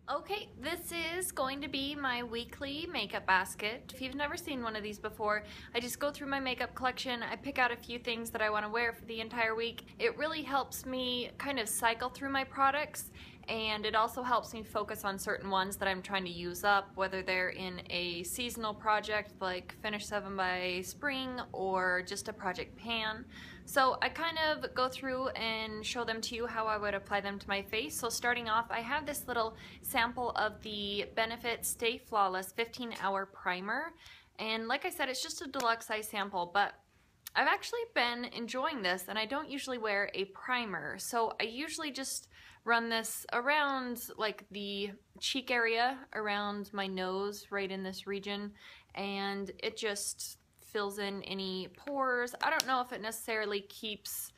Okay, this is going to be my weekly makeup basket. If you've never seen one of these before, I just go through my makeup collection, I pick out a few things that I want to wear for the entire week. It really helps me kind of cycle through my products, and it also helps me focus on certain ones that I'm trying to use up, whether they're in a seasonal project like Finish 7 by Spring or just a project pan. So I kind of go through and show them to you how I would apply them to my face. So starting off, I have this little sample of the Benefit Stay Flawless 15-hour primer. And like I said, it's just a deluxe size sample, but I've actually been enjoying this, and I don't usually wear a primer. So I usually just run this around like the cheek area, around my nose, right in this region, and it just fills in any pores. I don't know if it necessarily keeps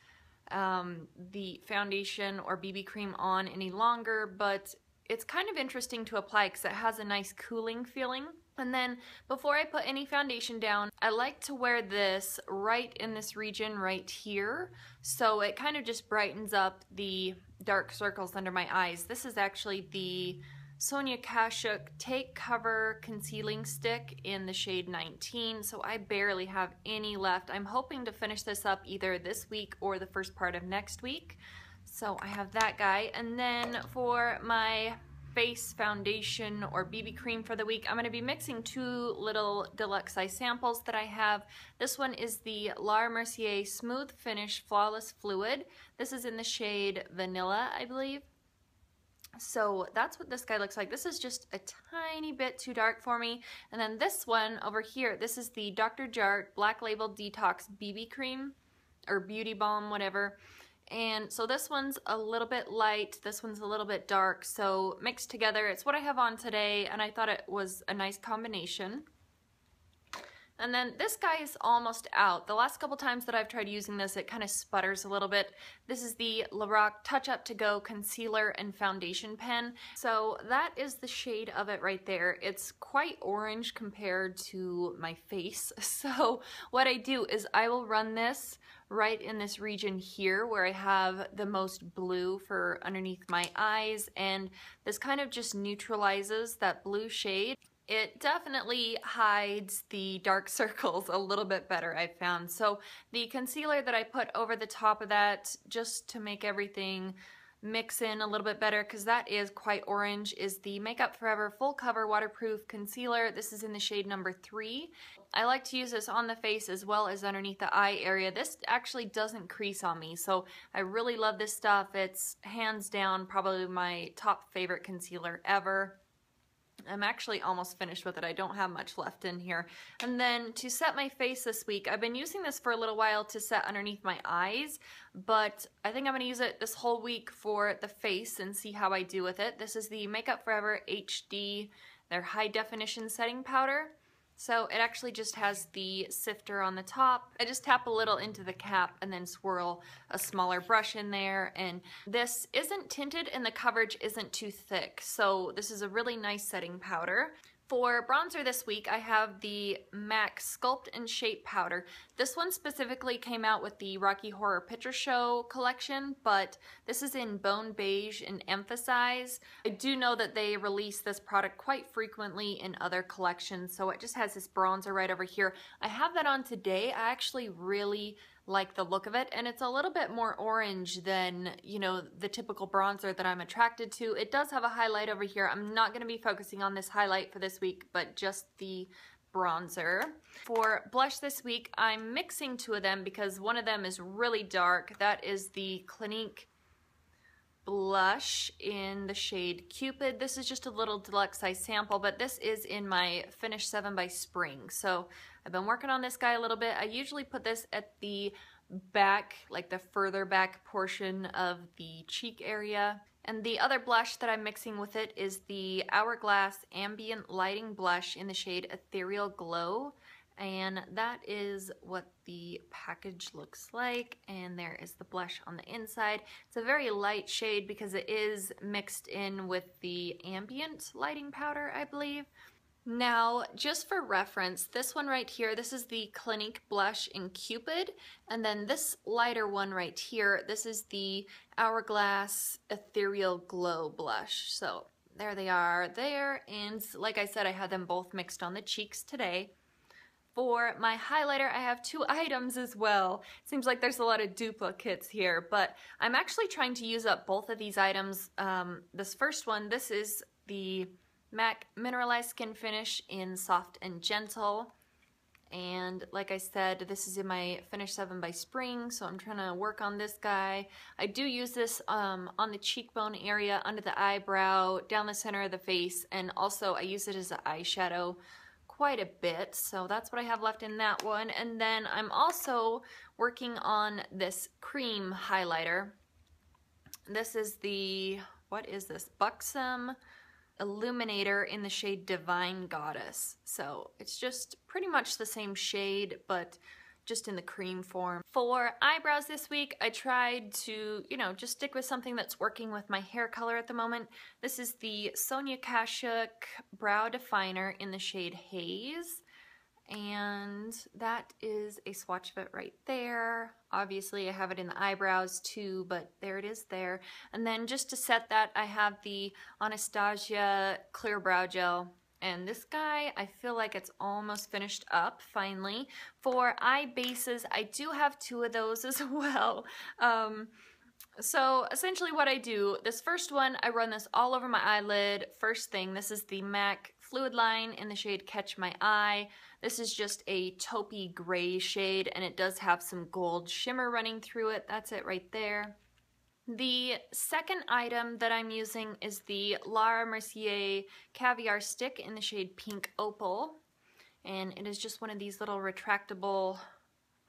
the foundation or BB cream on any longer, but it's kind of interesting to apply because it has a nice cooling feeling. And then before I put any foundation down, I like to wear this right in this region right here. So it kind of just brightens up the dark circles under my eyes. This is actually the Sonia Kashuk Take Cover Concealing Stick in the shade 19, so I barely have any left. I'm hoping to finish this up either this week or the first part of next week. So I have that guy. And then for my face foundation or BB cream for the week, I'm going to be mixing two little deluxe size samples that I have. This one is the Laura Mercier Smooth Finish Flawless Fluid. This is in the shade Vanilla, I believe. So that's what this guy looks like. This is just a tiny bit too dark for me. And then this one over here, this is the Dr. Jart Black Label Detox BB Cream or Beauty Balm, whatever. And so this one's a little bit light, this one's a little bit dark, so mixed together. It's what I have on today, and I thought it was a nice combination. And then this guy is almost out. The last couple times that I've tried using this, it kind of sputters a little bit. This is the Lorac Touch Up To Go Concealer and Foundation Pen. So that is the shade of it right there. It's quite orange compared to my face. So what I do is I will run this right in this region here where I have the most blue for underneath my eyes, and this kind of just neutralizes that blue shade. It definitely hides the dark circles a little bit better, I've found. So the concealer that I put over the top of that, just to make everything mix in a little bit better, because that is quite orange, is the Makeup Forever Full Cover Waterproof Concealer. This is in the shade number 3. I like to use this on the face as well as underneath the eye area. This actually doesn't crease on me, so I really love this stuff. It's hands down probably my top favorite concealer ever. I'm actually almost finished with it. I don't have much left in here. And then to set my face this week, I've been using this for a little while to set underneath my eyes, but I think I'm going to use it this whole week for the face and see how I do with it. This is the Makeup Forever HD, their high definition setting powder. So it actually just has the sifter on the top. I just tap a little into the cap and then swirl a smaller brush in there. And this isn't tinted and the coverage isn't too thick. So this is a really nice setting powder. For bronzer this week, I have the MAC Sculpt and Shape Powder. This one specifically came out with the Rocky Horror Picture Show collection, but this is in Bone Beige and Emphasize. I do know that they release this product quite frequently in other collections, so it just has this bronzer right over here. I have that on today. I actually really like the look of it, and it's a little bit more orange than, you know, the typical bronzer that I'm attracted to. It does have a highlight over here. I'm not going to be focusing on this highlight for this week, but just the bronzer. For blush this week, I'm mixing two of them because one of them is really dark. That is the Clinique blush in the shade Cupid. This is just a little deluxe size sample, but this is in my Finish 7 by Spring. So I've been working on this guy a little bit. I usually put this at the back, like the further back portion of the cheek area. And the other blush that I'm mixing with it is the Hourglass Ambient Lighting Blush in the shade Ethereal Glow. And that is what the package looks like, and there is the blush on the inside. It's a very light shade because it is mixed in with the ambient lighting powder, I believe. Now, just for reference, this one right here, this is the Clinique blush in Cupid, and then this lighter one right here, this is the Hourglass Ethereal Glow blush. So There they are there, and like I said, I had them both mixed on the cheeks today. For my highlighter, I have 2 items as well. Seems like there's a lot of duplicates here, but I'm actually trying to use up both of these items. This first one, this is the MAC Mineralized Skin Finish in Soft and Gentle. And like I said, this is in my Finish 7 by Spring, so I'm trying to work on this guy. I do use this on the cheekbone area, under the eyebrow, down the center of the face, and also I use it as an eyeshadow quite a bit, so that's what I have left in that one. And then I'm also working on this cream highlighter. This is the, what is this? Buxom Illuminator in the shade Divine Goddess. So it's just pretty much the same shade, but just in the cream form. For eyebrows this week, I tried to, you know, just stick with something that's working with my hair color at the moment. This is the Sonia Kashuk Brow Definer in the shade Haze. And that is a swatch of it right there. Obviously I have it in the eyebrows too, but there it is there. And then just to set that, I have the Anastasia Clear Brow Gel. And this guy, I feel like it's almost finished up finally. For eye bases, I do have 2 of those as well. So essentially what I do, this first one, I run this all over my eyelid. First thing, this is the MAC Fluid Line in the shade Catch My Eye. This is just a taupey gray shade, and it does have some gold shimmer running through it. That's it right there. The second item that I'm using is the Laura Mercier Caviar Stick in the shade Pink Opal. And it is just one of these little retractable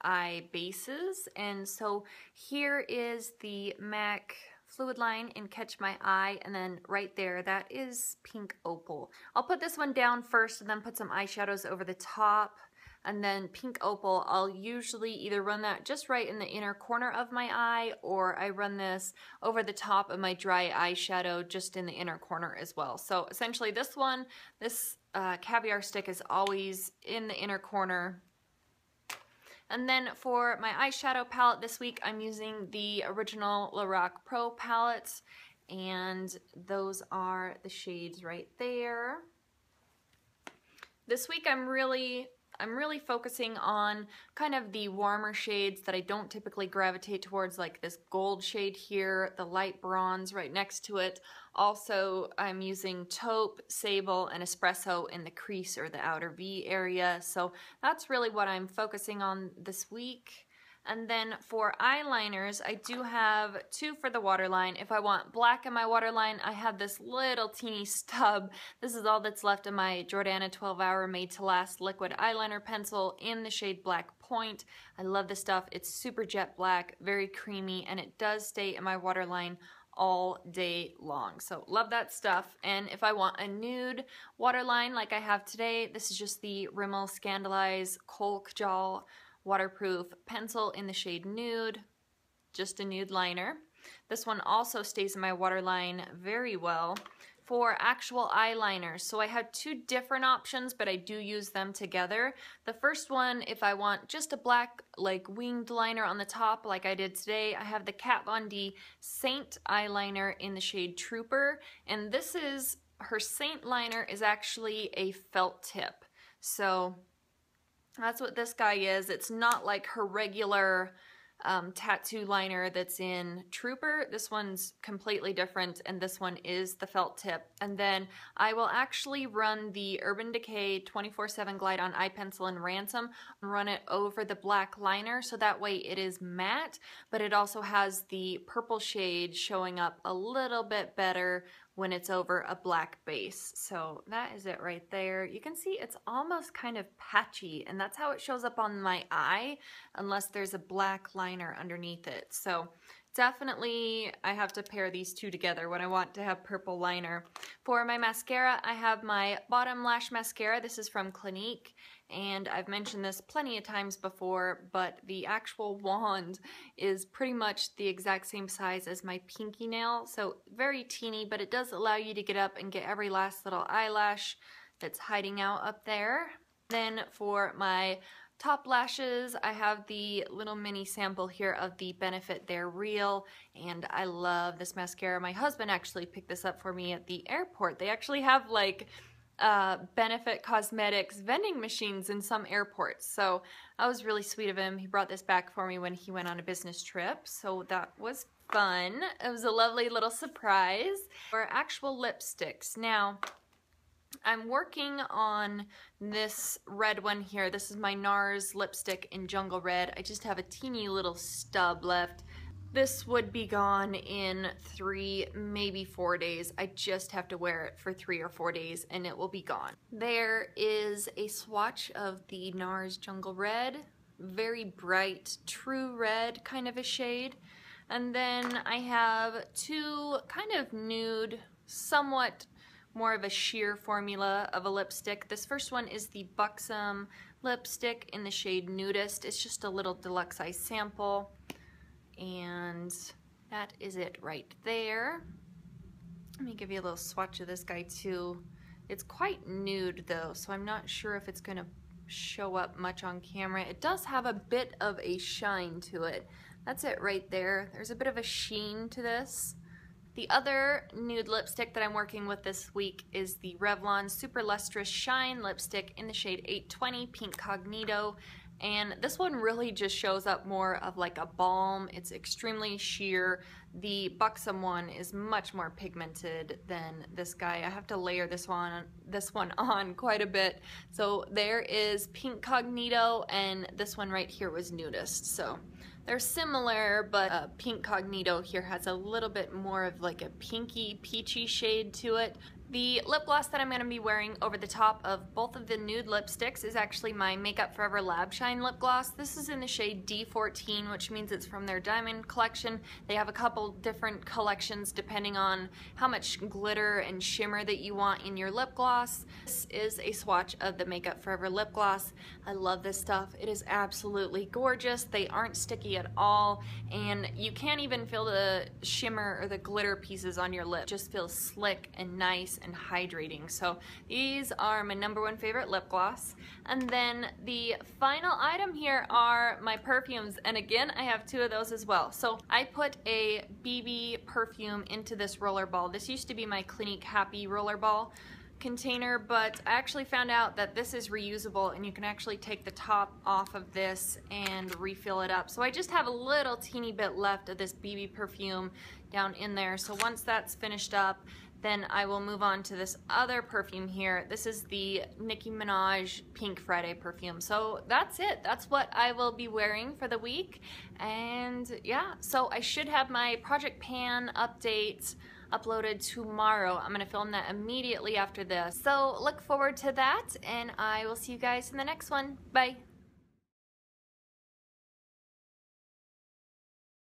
eye bases. And so here is the MAC Fluid Line in Catch My Eye, and then right there, that is Pink Opal. I'll put this one down first and then put some eyeshadows over the top. And then Pink Opal, I'll usually either run that just right in the inner corner of my eye, or I run this over the top of my dry eyeshadow just in the inner corner as well. So essentially this one, this caviar stick is always in the inner corner. And then for my eyeshadow palette this week, I'm using the original Lorac Pro palettes, and those are the shades right there. This week I'm really focusing on kind of the warmer shades that I don't typically gravitate towards, like this gold shade here, the light bronze right next to it. Also, I'm using taupe, sable, and espresso in the crease or the outer V area. So that's really what I'm focusing on this week. And then for eyeliners, I do have 2 for the waterline. If I want black in my waterline, I have this little teeny stub. This is all that's left of my Jordana 12 Hour Made to Last liquid eyeliner pencil in the shade Black Point. I love this stuff. It's super jet black, very creamy, and it does stay in my waterline all day long. So love that stuff. And if I want a nude waterline like I have today, this is just the Rimmel Scandaleyes Colk Jaw waterproof pencil in the shade Nude, just a nude liner. This one also stays in my waterline very well. For actual eyeliners, so I have 2 different options, but I do use them together. The first one, if I want just a black like winged liner on the top like I did today, I have the Kat Von D Saint eyeliner in the shade Trooper, and this is, her Saint liner is actually a felt tip. So that's what this guy is. It's not like her regular tattoo liner that's in Trooper. This one's completely different, and this one is the felt tip. And then I will actually run the Urban Decay 24/7 Glide On Eye Pencil in Ransom and run it over the black liner, so that way it is matte, but it also has the purple shade showing up a little bit better when it's over a black base. So that is it right there. You can see it's almost kind of patchy, and that's how it shows up on my eye unless there's a black liner underneath it. So definitely I have to pair these 2 together when I want to have purple liner. For my mascara, I have my Bottom Lash Mascara. This is from Clinique, and I've mentioned this plenty of times before, but the actual wand is pretty much the exact same size as my pinky nail, so very teeny, but it does allow you to get up and get every last little eyelash that's hiding out up there. Then for my top lashes, I have the little mini sample here of the Benefit They're Real, and I love this mascara. My husband actually picked this up for me at the airport. They actually have like Benefit Cosmetics vending machines in some airports, so that was really sweet of him. He brought this back for me when he went on a business trip, so that was fun. It was a lovely little surprise. For actual lipsticks, now I'm working on this red one here. This is my NARS lipstick in Jungle Red. I just have a teeny little stub left. This would be gone in 3, maybe 4 days. I just have to wear it for 3 or 4 days and it will be gone. There is a swatch of the NARS Jungle Red. Very bright, true red kind of a shade. And then I have 2 kind of nude, somewhat more of a sheer formula of a lipstick. This first one is the Buxom lipstick in the shade Nudist. It's just a little deluxe size sample, and that is it right there. Let me give you a little swatch of this guy too. It's quite nude though, so I'm not sure if it's gonna show up much on camera. It does have a bit of a shine to it. That's it right there. There's a bit of a sheen to this. The other nude lipstick that I'm working with this week is the Revlon Super Lustrous Shine lipstick in the shade 820 Pink Cognito. And this one really just shows up more of like a balm. It's extremely sheer. The Buxom one is much more pigmented than this guy. I have to layer this one on quite a bit. So there is Pink Cognito, and this one right here was Nudist. So they're similar, but Pink Cognito here has a little bit more of like a pinky, peachy shade to it. The lip gloss that I'm going to be wearing over the top of both of the nude lipsticks is actually my Makeup Forever Lab Shine lip gloss. This is in the shade D14, which means it's from their Diamond collection. They have a couple different collections depending on how much glitter and shimmer that you want in your lip gloss. This is a swatch of the Makeup Forever lip gloss. I love this stuff. It is absolutely gorgeous. They aren't sticky at all, and you can't even feel the shimmer or the glitter pieces on your lip. It just feels slick and nice and hydrating. So these are my #1 favorite lip gloss. And then the final item here are my perfumes, and again I have 2 of those as well. So I put a BB perfume into this roller ball. This used to be my Clinique Happy roller ball container, but I actually found out that this is reusable and you can actually take the top off of this and refill it up. So I just have a little teeny bit left of this BB perfume down in there. So once that's finished up, then I will move on to this other perfume here. This is the Nicki Minaj Pink Friday perfume. So that's it. That's what I will be wearing for the week. And yeah, so I should have my Project Pan update uploaded tomorrow. I'm gonna film that immediately after this. So look forward to that, and I will see you guys in the next one. Bye.